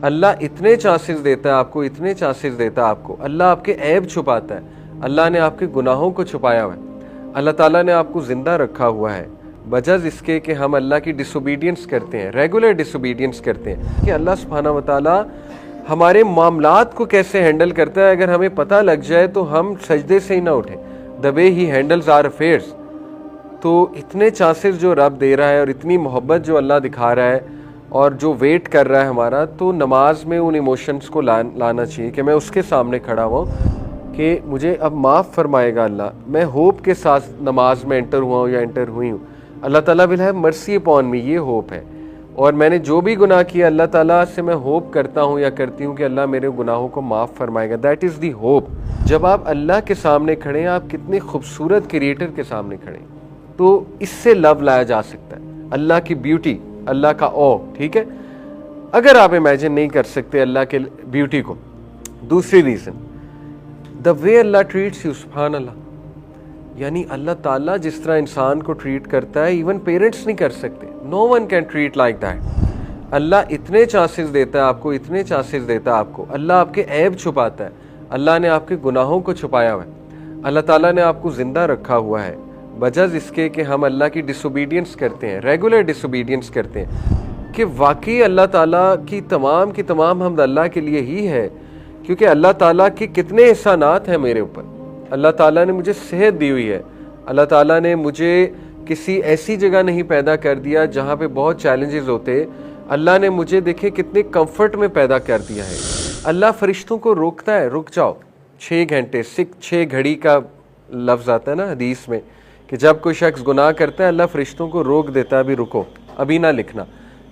اللہ اتنے چانسز دیتا ہے آپ کو، اتنے چانسز دیتا ہے آپ کو. اللہ آپ کے عیب چھپاتا ہے. اللہ نے آپ کے گناہوں کو چھپایا ہوا ہے. اللہ تعالیٰ نے آپ کو زندہ رکھا ہوا ہے بجز اس کے کہ ہم اللہ کی ڈس اوبیڈینس کرتے ہیں، ریگولر ڈس اوبیڈینس کرتے ہیں. کہ اللہ سبحانہ و تعالیٰ ہمارے معاملات کو کیسے ہینڈل کرتا ہے، اگر ہمیں پتہ لگ جائے تو ہم سجدے سے ہی نہ اٹھیں. the way he handles our affairs. تو اتنے چانسز جو رب دے رہا ہے اور اتنی محبت جو اللہ دکھا رہا ہے اور جو ویٹ کر رہا ہے ہمارا، تو نماز میں ان ایموشنز کو لانا چاہیے کہ میں اس کے سامنے کھڑا ہوں کہ مجھے اب معاف فرمائے گا اللہ. میں ہوپ کے ساتھ نماز میں انٹر ہوا ہوں یا انٹر ہوئی ہوں. اللہ تعالیٰ will have mercy upon me، یہ ہوپ ہے. اور میں نے جو بھی گناہ کیا اللہ تعالیٰ سے میں ہوپ کرتا ہوں یا کرتی ہوں کہ اللہ میرے گناہوں کو معاف فرمائے گا. That is the hope. جب آپ اللہ کے سامنے کھڑے ہیں، آپ کتنے خوبصورت کریٹر کے سامنے کھڑے ہیں، تو اس سے لو لایا جا سکتا ہے. اللہ کی بیوٹی، اللہ کا او، ٹھیک ہے. اگر آپ امیجن نہیں کر سکتے اللہ کے بیوٹی کو، دوسری reason the way Allah traits you. سبحان اللہ. یعنی اللہ تعالیٰ جس طرح انسان کو ٹریٹ کرتا ہے ایون پیرنٹس نہیں کر سکتے. No one can treat like that. اللہ اتنے چانسز دیتا ہے آپ کو، اتنے چانسز دیتا ہے آپ کو. اللہ آپ کے عیب چھپاتا ہے. اللہ نے آپ کے گناہوں کو چھپایا ہوا ہے. اللہ تعالیٰ نے آپ کو زندہ رکھا ہوا ہے بجز اس کے کہ ہم اللہ کی ڈس اوبیڈینس کرتے ہیں، ریگولر ڈس اوبیڈینس کرتے ہیں. کہ واقعی اللہ تعالیٰ کی تمام حمد اللہ کے لیے ہی ہے، کیونکہ اللہ تعالیٰ کے کتنے احسانات ہیں میرے اوپر. اللہ تعالیٰ نے مجھے صحت دی ہوئی ہے. اللہ تعالیٰ نے مجھے کسی ایسی جگہ نہیں پیدا کر دیا جہاں پہ بہت چیلنجز ہوتے. اللہ نے مجھے دیکھے کتنے کمفرٹ میں پیدا کر دیا ہے. اللہ فرشتوں کو روکتا ہے، رک جاؤ 6 گھنٹے. 6 گھڑی کا لفظ آتا ہے نا حدیث میں کہ جب کوئی شخص گناہ کرتا ہے اللہ فرشتوں کو روک دیتا ہے، ابھی رکو، ابھی نہ لکھنا.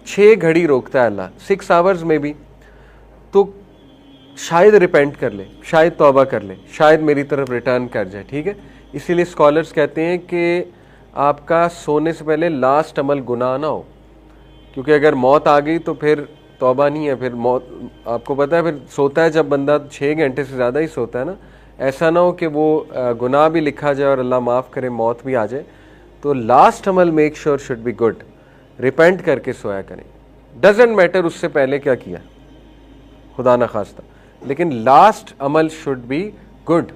6 گھڑی روکتا ہے اللہ، 6 آورز میں بھی. تو شاید ریپینٹ کر لے، شاید توبہ کر لے، شاید میری طرف ریٹرن کر جائے. ٹھیک ہے. اسی لیے اسکالرز کہتے ہیں کہ آپ کا سونے سے پہلے لاسٹ عمل گناہ نہ ہو، کیونکہ اگر موت آ گئی تو پھر توبہ نہیں ہے. پھر موت آپ کو پتہ ہے پھر سوتا ہے جب بندہ 6 گھنٹے سے زیادہ ہی سوتا ہے نا، ایسا نہ ہو کہ وہ گناہ بھی لکھا جائے اور اللہ معاف کرے موت بھی آ جائے. تو لاسٹ عمل make sure should be good. Repent کر کے سویا کریں. ڈزنٹ میٹر اس سے پہلے کیا کیا، خدا نہ خواستہ، لیکن لاسٹ عمل شوڈ بی گڈ.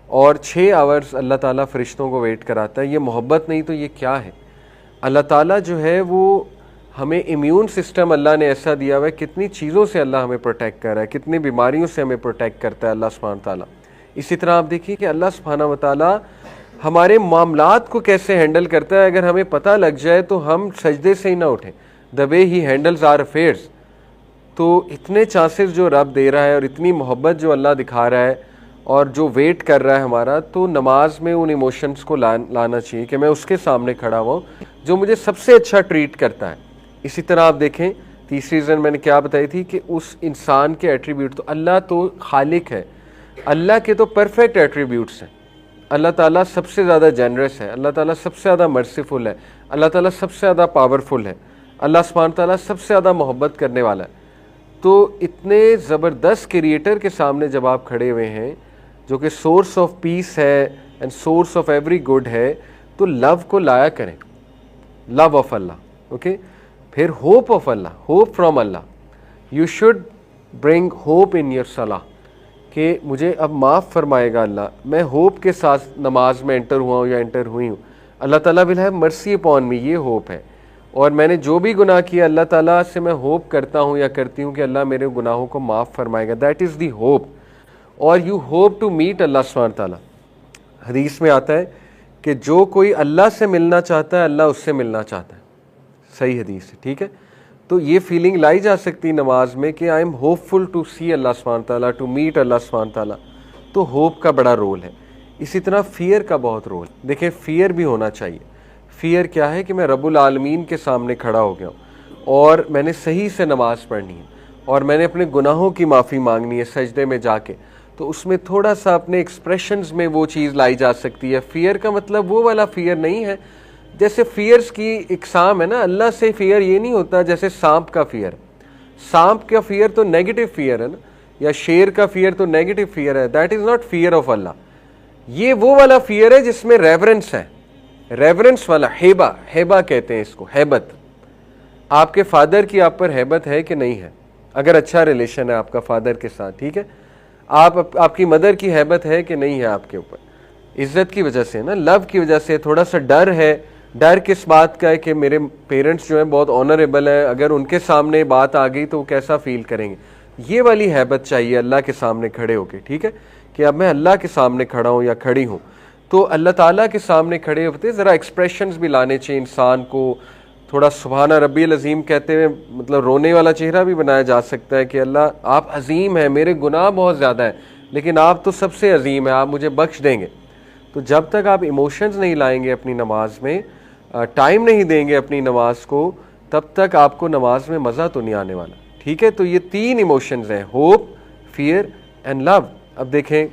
اور 6 آورز اللہ تعالیٰ فرشتوں کو ویٹ کراتا ہے. یہ محبت نہیں تو یہ کیا ہے؟ اللہ تعالیٰ جو ہے وہ ہمیں امیون سسٹم اللہ نے ایسا دیا ہوا ہے. کتنی چیزوں سے اللہ ہمیں پروٹیکٹ کر رہا ہے، کتنی بیماریوں سے ہمیں پروٹیکٹ کرتا ہے اللہ سبحانہ تعالیٰ. اسی طرح آپ دیکھیے کہ اللہ سبحانہ و تعالیٰ ہمارے معاملات کو کیسے ہینڈل کرتا ہے، اگر ہمیں پتہ لگ جائے تو ہم سجدے سے ہی نہ اٹھیں. دا وے ہی ہینڈلز آر افیئرز. تو اتنے چانسز جو رب دے رہا ہے اور اتنی محبت جو اللہ دکھا رہا ہے اور جو ویٹ کر رہا ہے ہمارا، تو نماز میں ان ایموشنز کو لانا چاہیے کہ میں اس کے سامنے کھڑا ہوں جو مجھے سب سے اچھا ٹریٹ کرتا ہے. اسی طرح آپ دیکھیں تیسری ریزن میں نے کیا بتائی تھی کہ اس انسان کے ایٹریبیوٹ، تو اللہ تو خالق ہے، اللہ کے تو پرفیکٹ ایٹریبیوٹس ہیں. اللہ تعالیٰ سب سے زیادہ جنرس ہے، اللہ تعالیٰ سب سے زیادہ مرسیفل ہے، اللہ تعالیٰ سب سے زیادہ پاورفل ہے، اللہ سبحانہ تعالیٰ سب سے زیادہ محبت کرنے والا ہے. تو اتنے زبردست کریٹر کے سامنے جب آپ کھڑے ہوئے ہیں جو کہ سورس آف پیس ہے and source of every good ہے، تو لو کو لایا کریں. لو آف اللہ. اوکے. پھر ہوپ آف اللہ، ہوپ فرام اللہ. You should bring hope in your صلاح کہ مجھے اب معاف فرمائے گا اللہ. میں ہوپ کے ساتھ نماز میں انٹر ہوا ہوں یا انٹر ہوئی ہوں. اللہ تعالیٰ will have mercy upon me، یہ ہوپ ہے. اور میں نے جو بھی گناہ کیا اللہ تعالیٰ سے میں ہوپ کرتا ہوں یا کرتی ہوں کہ اللہ میرے گناہوں کو معاف فرمائے گا. That is the hope. اور you hope to meet Allah سبحانہ تعالیٰ. حدیث میں آتا ہے کہ جو کوئی اللہ سے ملنا چاہتا ہے اللہ اس سے ملنا چاہتا ہے. صحیح حدیث ہے. ٹھیک ہے. تو یہ فیلنگ لائی جا سکتی نماز میں کہ I am hopeful to see Allah سبحانہ تعالیٰ، ٹو میٹ اللہ سبحانہ تعالیٰ. تو ہوپ کا بڑا رول ہے. اسی طرح فیئر کا بہت رول. دیکھیں فیئر بھی ہونا چاہیے. فیئر کیا ہے کہ میں رب العالمین کے سامنے کھڑا ہو گیا ہوں اور میں نے صحیح سے نماز پڑھنی ہے اور میں نے اپنے گناہوں کی معافی مانگنی ہے سجدے میں جا کے. تو اس میں تھوڑا سا اپنے ایکسپریشنز میں وہ چیز لائی جا سکتی ہے. فیئر کا مطلب وہ والا فیئر نہیں ہے جیسے فیئرز کی اقسام ہے نا. اللہ سے فیئر یہ نہیں ہوتا جیسے سانپ کا فیئر. سانپ کا فیئر تو نیگیٹو فیئر ہے نا، یا شیر کا فیئر تو نیگیٹو فیئر ہے. That is not fear of Allah. یہ وہ والا فیئر ہے جس میں ریورنس ہے، ریورنس والا. ہیبا کہتے ہیں اس کو، ہیبت. آپ کے فادر کی آپ پر ہیبت ہے کہ نہیں ہے؟ اگر اچھا ریلیشن ہے آپ کا فادر کے ساتھ، ٹھیک ہے، آپ کی مدر کی ہیبت ہے کہ نہیں ہے آپ کے اوپر؟ عزت کی وجہ سے نا، لو کی وجہ سے، تھوڑا سا ڈر ہے. ڈر کس بات کا ہے؟ کہ میرے پیرنٹس جو ہیں بہت آنریبل ہیں، اگر ان کے سامنے بات آ گئی تو وہ کیسا فیل کریں گے. یہ والی ہیبت چاہیے اللہ کے سامنے کھڑے ہو کے، ٹھیک ہے، کہ اب میں اللہ کے سامنے کھڑا ہوں یا کھڑی ہوں تو اللہ تعالیٰ کے سامنے کھڑے ہوتے ذرا ایکسپریشنز بھی لانے چاہیے انسان کو. تھوڑا سبحان ربی العظیم کہتے ہوئے مطلب رونے والا چہرہ بھی بنایا جا سکتا ہے کہ اللہ آپ عظیم ہیں، میرے گناہ بہت زیادہ ہیں لیکن آپ تو سب سے عظیم ہیں، آپ مجھے بخش دیں گے. تو جب تک آپ ایموشنز نہیں لائیں گے اپنی نماز میں، ٹائم نہیں دیں گے اپنی نماز کو، تب تک آپ کو نماز میں مزہ تو نہیں آنے والا، ٹھیک ہے. تو یہ 3 ایموشنز ہیں، ہوپ، فیئر اینڈ لو. اب دیکھیں،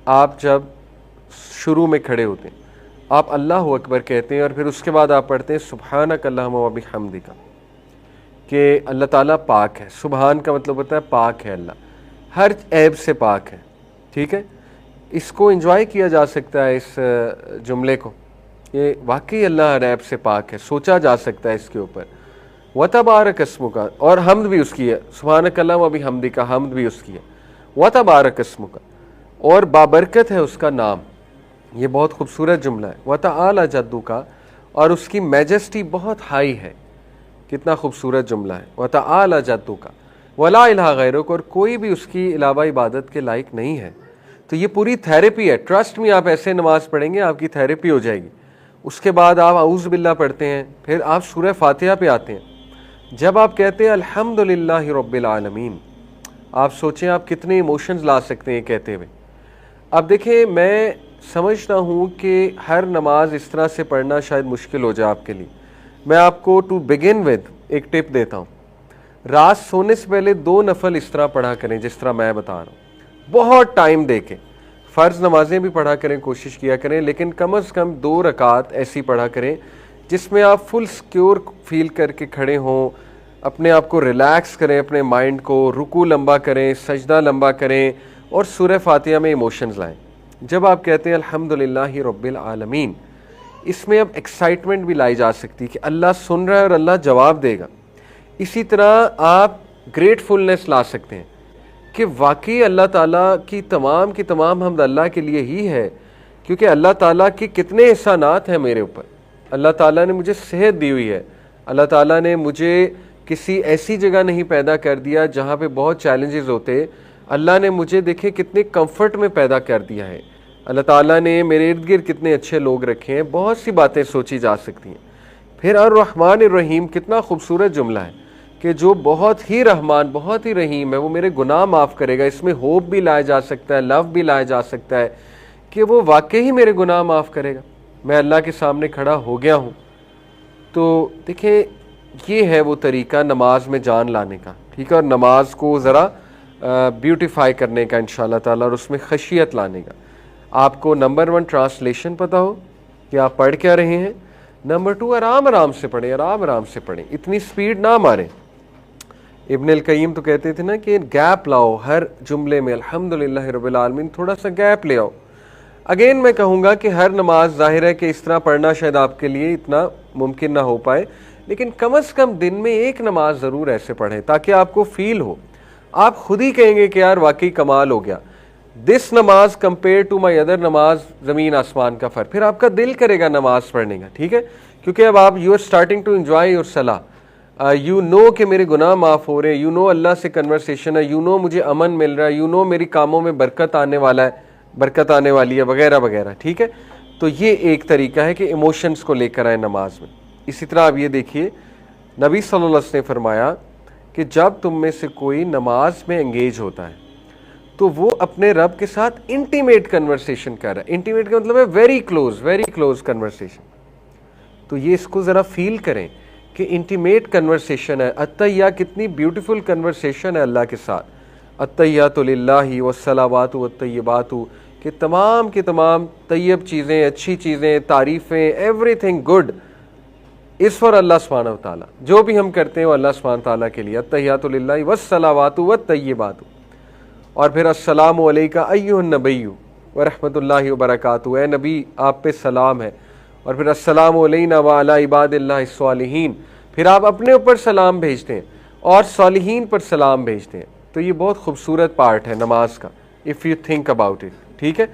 آپ جب شروع میں کھڑے ہوتے ہیں آپ اللہ اکبر کہتے ہیں اور پھر اس کے بعد آپ پڑھتے ہیں سبحانک اللہم و بحمدک، کہ اللہ تعالیٰ پاک ہے. سبحان کا مطلب ہوتا ہے پاک ہے، اللہ ہر عیب سے پاک ہے، ٹھیک ہے. اس کو انجوائے کیا جا سکتا ہے، اس جملے کو، یہ واقعی اللہ ہر عیب سے پاک ہے، سوچا جا سکتا ہے اس کے اوپر. وتبارک اسمک، اور حمد بھی اس کی ہے، سبحانک اللہم و بحمدک، حمد بھی اس کی ہے. وتبارک اسمک، اور بابرکت ہے اس کا نام. یہ بہت خوبصورت جملہ ہے. وتعالی جدک، اور اس کی میجسٹی بہت ہائی ہے. کتنا خوبصورت جملہ ہے. وتعالی جدک ولا الہ غیرک، اور کوئی بھی اس کی علاوہ عبادت کے لائق نہیں ہے. تو یہ پوری تھیراپی ہے، ٹرسٹ میں. آپ ایسے نماز پڑھیں گے آپ کی تھیراپی ہو جائے گی. اس کے بعد آپ اعوذ باللہ پڑھتے ہیں، پھر آپ سورہ فاتحہ پہ آتے ہیں. جب آپ کہتے ہیں الحمدللہ رب العالمین، آپ سوچیں آپ کتنے ایموشنز لا سکتے ہیں کہتے ہوئے. اب دیکھیں، میں سمجھتا ہوں کہ ہر نماز اس طرح سے پڑھنا شاید مشکل ہو جائے آپ کے لیے. میں آپ کو ٹو بگن ود ایک ٹپ دیتا ہوں. رات سونے سے پہلے 2 نفل اس طرح پڑھا کریں جس طرح میں بتا رہا ہوں، بہت ٹائم دے کے. فرض نمازیں بھی پڑھا کریں، کوشش کیا کریں، لیکن کم از کم 2 رکعت ایسی پڑھا کریں جس میں آپ فل سیکیور فیل کر کے کھڑے ہوں، اپنے آپ کو ریلیکس کریں، اپنے مائنڈ کو، رکوع لمبا کریں، سجدہ لمبا کریں، اور سورہ فاتحہ میں ایموشنز لائیں. جب آپ کہتے ہیں الحمدللہ رب العالمین، اس میں اب ایکسائٹمنٹ بھی لائی جا سکتی کہ اللہ سن رہا ہے اور اللہ جواب دے گا. اسی طرح آپ گریٹفلنس لا سکتے ہیں کہ واقعی اللہ تعالیٰ کی تمام حمد اللہ کے لیے ہی ہے، کیونکہ اللہ تعالیٰ کی کتنے احسانات ہیں میرے اوپر. اللہ تعالیٰ نے مجھے صحت دی ہوئی ہے، اللہ تعالیٰ نے مجھے کسی ایسی جگہ نہیں پیدا کر دیا جہاں پہ بہت چیلنجز ہوتے. اللہ نے مجھے دیکھے کتنے کمفرٹ میں پیدا کر دیا ہے. اللہ تعالیٰ نے میرے ارد گرد کتنے اچھے لوگ رکھے ہیں. بہت سی باتیں سوچی جا سکتی ہیں. پھر الرحمن الرحیم، کتنا خوبصورت جملہ ہے کہ جو بہت ہی رحمان بہت ہی رحیم ہے وہ میرے گناہ معاف کرے گا. اس میں ہوپ بھی لایا جا سکتا ہے، لو بھی لایا جا سکتا ہے کہ وہ واقعی میرے گناہ معاف کرے گا. میں اللہ کے سامنے کھڑا ہو گیا ہوں. تو دیکھیں، یہ ہے وہ طریقہ نماز میں جان لانے کا، ٹھیک ہے، اور نماز کو ذرا بیوٹیفائی کرنے کا انشاءاللہ تعالیٰ، اور اس میں خشیت لانے کا. آپ کو نمبر 1 ٹرانسلیشن پتہ ہو کہ آپ پڑھ کیا رہے ہیں. نمبر 2 آرام سے پڑھیں، آرام سے پڑھیں، اتنی سپیڈ نہ ماریں. ابن القیم تو کہتے تھے نا کہ گیپ لاؤ ہر جملے میں، الحمدللہ رب العالمین، تھوڑا سا گیپ لے آؤ. اگین میں کہوں گا کہ ہر نماز ظاہر ہے کہ اس طرح پڑھنا شاید آپ کے لیے اتنا ممکن نہ ہو پائے، لیکن کم از کم دن میں 1 نماز ضرور ایسے پڑھیں تاکہ آپ کو فیل ہو. آپ خود ہی کہیں گے کہ یار واقعی کمال ہو گیا. دس نماز کمپیئر ٹو مائی ادر نماز، زمین آسمان کا فرق. پھر آپ کا دل کرے گا نماز پڑھنے کا، ٹھیک ہے، کیونکہ اب آپ you are starting to enjoy your صلاح. یو نو کہ میرے گناہ معاف ہو رہے ہیں، یو نو اللہ سے کنورسیشن ہے، یو نو مجھے امن مل رہا ہے، یو نو میری کاموں میں برکت آنے والی ہے، وغیرہ وغیرہ، ٹھیک ہے. تو یہ ایک طریقہ ہے کہ ایموشنز کو لے کر آئے نماز میں. اسی طرح آپ یہ دیکھیے، نبی صلی اللہ علیہ وسلم نے فرمایا کہ جب تم میں سے کوئی نماز میں انگیج ہوتا ہے تو وہ اپنے رب کے ساتھ انٹیمیٹ کنورسیشن کر رہا ہے. انٹیمیٹ کا مطلب ہے ویری کلوز کنورسیشن. تو یہ اس کو ذرا فیل کریں کہ انٹیمیٹ کنورسیشن ہے. التحیہ کتنی بیوٹیفل کنورسیشن ہے اللہ کے ساتھ. التحیات للہ والصلوات والطیبات، کہ تمام کی تمام طیب چیزیں، اچھی چیزیں، تعریفیں، everything good is for Allah سبحانہ وتعالیٰ. جو بھی ہم کرتے ہیں وہ اللہ سبحانہ تعالیٰ کے لیے. التحیات للہ والصلوات والطیبات. اور پھر السلام علیکہ ایھا النبی ورحمۃ اللہ وبرکاتہ، اے نبی آپ پہ سلام ہے. اور پھر السلام علینا وعلی عباد اللہ الصالحین، پھر آپ اپنے اوپر سلام بھیجتے ہیں اور صالحین پر سلام بھیجتے ہیں. تو یہ بہت خوبصورت پارٹ ہے نماز کا, if you think about it. ٹھیک ہے.